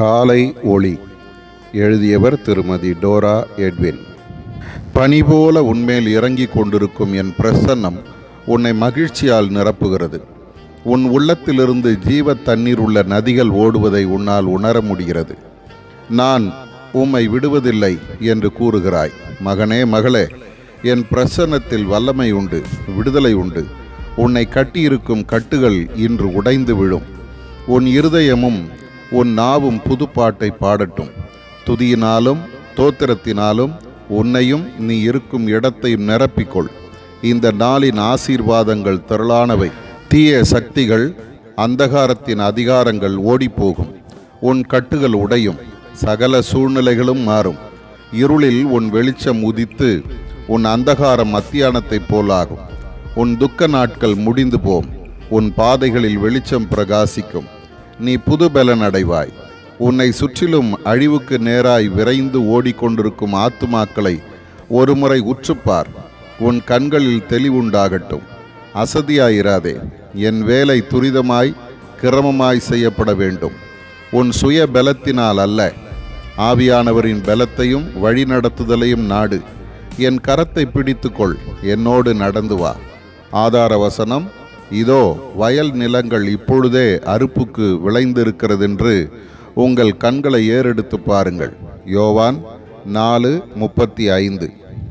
காலை ஒளி. எழுதியவர் திருமதி டோரா எட்வின். பனி போல உன்மேல் இறங்கிக் கொண்டிருக்கும் என் பிரசன்னம் உன்னை மகிழ்ச்சியால் நிரப்புகிறது. உன் உள்ளத்திலிருந்து ஜீவ தண்ணீர் உள்ள நதிகள் ஓடுவதை உன்னால் உணர முடிகிறது. நான் உம்மை விடுவதில்லை என்று கூறுகிறாய். மகனே, மகளே, என் பிரசன்னத்தில் வல்லமை உண்டு, விடுதலை உண்டு. உன்னை கட்டியிருக்கும் கட்டுகள் இன்று உடைந்து விழும். உன் இருதயமும் உன் நாவும் புதுப்பாட்டை பாடட்டும். துதியினாலும் தோத்திரத்தினாலும் உன்னையும் நீ இருக்கும் இடத்தையும் நிரப்பிக்கொள். இந்த நாளின் ஆசீர்வாதங்கள் திரளானவை. தீய சக்திகள், அந்தகாரத்தின் அதிகாரங்கள் ஓடிப்போகும். உன் கட்டுகள் உடையும், சகல சூழ்நிலைகளும் மாறும். இருளில் உன் வெளிச்சம் உதித்து உன் அந்தகாரம் மத்தியானத்தைப் போலாகும். உன் துக்க நாட்கள் முடிந்து போம். உன் பாதைகளில் வெளிச்சம் பிரகாசிக்கும். நீ புது பலன் அடைவாய். உன்னை சுற்றிலும் அழிவுக்கு நேராய் விரைந்து ஓடிக்கொண்டிருக்கும் ஆத்துமாக்களை ஒருமுறை உற்றுப்பார். உன் கண்களில் தெளிவுண்டாகட்டும். அசதியாயிராதே. என் வேலை துரிதமாய் கிரமமாய் செய்யப்பட வேண்டும். உன் சுய பலத்தினால் அல்ல, ஆவியானவரின் பலத்தையும் வழிநடத்துதலையும் நாடு. என் கரத்தை பிடித்துக்கொள், என்னோடு நடந்து வா. ஆதார வசனம்: இதோ வயல் நிலங்கள் இப்பொழுதே அறுப்புக்கு விளைந்திருக்கிறதென்று உங்கள் கண்களை ஏறெடுத்து பாருங்கள். யோவான் 4:35.